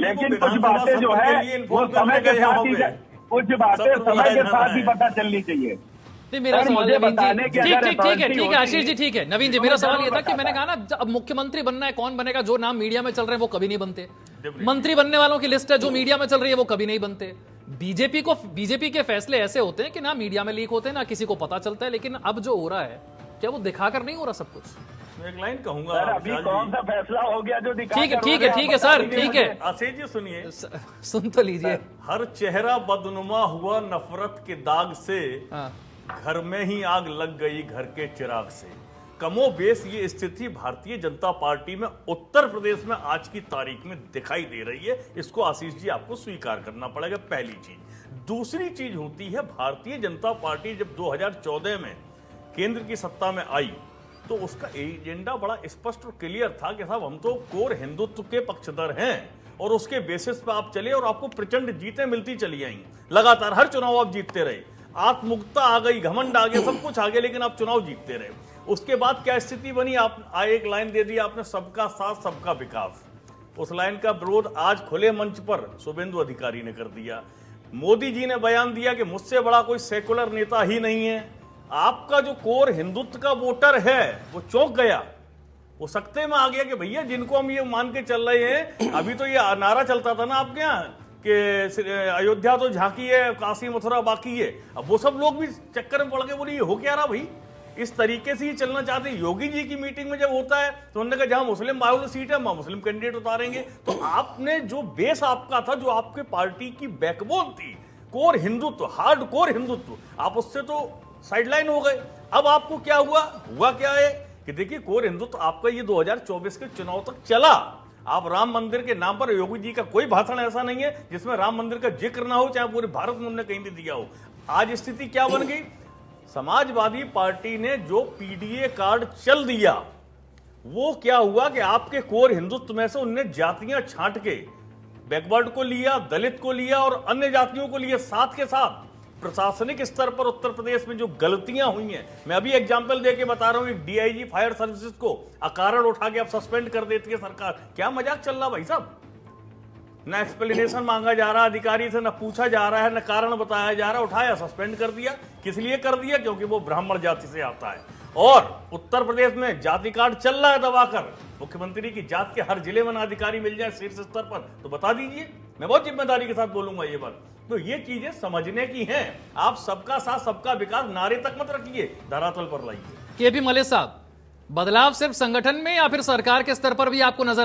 लेकिन कुछ बातें जो है वो समय के साथ ही, कुछ बातें समय के साथ ही पता चलनी चाहिए। नहीं, मेरा सवाल नवीन जी, ठीक है आशीष जी, ठीक है नवीन जी, मेरा सवाल ये था कि मैंने कहा ना, अब मुख्यमंत्री बनना है, कौन बनेगा? जो नाम मीडिया में चल रहे हैं वो कभी नहीं बनते। मंत्री बनने वालों की लिस्ट है जो मीडिया में चल रही है वो कभी नहीं बनते। बीजेपी के फैसले ऐसे होते हैं कि ना मीडिया में लीक होते हैं ना किसी को पता चलता है, लेकिन अब जो हो रहा है क्या वो दिखाकर नहीं हो रहा सब कुछ? मैं एक लाइन कहूंगा, अभी कौन सा फैसला हो गया जो दिखा? ठीक है सर, ठीक है आशीष जी सुनिए, सुन तो लीजिए। हर चेहरा बदनुमा हुआ नफरत के दाग से, घर में ही आग लग गई घर के चिराग से। कमो बेस ये स्थिति भारतीय जनता पार्टी में उत्तर प्रदेश में आज की तारीख में दिखाई दे रही है। इसको आशीष जी आपको स्वीकार करना पड़ेगा, पहली चीज। दूसरी चीज होती है, भारतीय जनता पार्टी जब 2014 में केंद्र की सत्ता में आई तो उसका एजेंडा बड़ा स्पष्ट और क्लियर था कि साहब हम तो कोर हिंदुत्व के पक्षधर हैं, और उसके बेसिस पे आप चले और आपको प्रचंड जीतें मिलती चली आई। लगातार हर चुनाव आप जीतते रहे, आत्ममुक्ता आ गई, घमंड आ गया, सब कुछ आ गया, लेकिन आप चुनाव जीतते रहे। उसके बाद क्या स्थिति बनी? आप एक लाइन दे दी आपने, सबका साथ सबका विकास। उस लाइन का विरोध आज खुले मंच पर शुभेंदु अधिकारी ने कर दिया। मोदी जी ने बयान दिया कि मुझसे बड़ा कोई सेकुलर नेता ही नहीं है। आपका जो कोर हिंदुत्व का वोटर है वो चौंक गया, वो सकते में आ गया कि भैया जिनको हम ये मान के चल रहे हैं, अभी तो ये नारा चलता था ना आपके यहाँ कि अयोध्या तो झांकी है, काशी मथुरा बाकी है, अब वो सब लोग भी चक्कर में पड़ गए, बोले ये हो क्या रहा भाई? इस तरीके से ही चलना चाहते हैं। योगी जी की मीटिंग में जब होता है तो उन्होंने कहा जहां मुस्लिम बाहुल्य सीट है वहां मुस्लिम कैंडिडेट उतारेंगे। तो आपने जो बेस आपका था, जो आपके पार्टी की बैकबोन थी, core Hindutva, hard core Hindutva, आप उससे तो साइडलाइन हो गए। अब आपको क्या हुआ क्या है कि देखिए, कोर हिंदुत्व आपका ये 2024 के चुनाव तक चला। आप राम मंदिर के नाम पर, योगी जी का कोई भाषण ऐसा नहीं है जिसमें राम मंदिर का जिक्र ना हो, चाहे पूरे भारत में उन्होंने कहीं भी दिया हो। आज स्थिति क्या बन गई? समाजवादी पार्टी ने जो पीडीए कार्ड चल दिया, वो क्या हुआ कि आपके कोर हिंदुत्व में से उनने जातियां छांट के बैकवर्ड को लिया, दलित को लिया और अन्य जातियों को लिया। साथ के साथ प्रशासनिक स्तर पर उत्तर प्रदेश में जो गलतियां हुई हैं, मैं अभी एग्जांपल देके बता रहा हूं, एक डीआईजी फायर सर्विसेज को अकारण उठा के अब सस्पेंड कर देती है सरकार। क्या मजाक चल रहा भाई साहब? न एक्सप्लेनेशन मांगा जा रहा अधिकारी से, न पूछा जा रहा है, न कारण बताया जा रहा, उठाया सस्पेंड कर दिया। किस लिए कर दिया? क्योंकि वो ब्राह्मण जाति से आता है। और उत्तर प्रदेश में जाति कार्ड चल रहा है दबाकर। मुख्यमंत्री की जात के हर जिले में अधिकारी मिल जाए शीर्ष स्तर पर तो बता दीजिए, मैं बहुत जिम्मेदारी के साथ बोलूंगा ये बात। तो ये चीजें समझने की हैं। आप सबका साथ सबका विकास नारे तक मत रखिए, धरातल पर लाइए। केपी मलेश साहब, बदलाव सिर्फ संगठन में या फिर सरकार के स्तर पर भी आपको नजर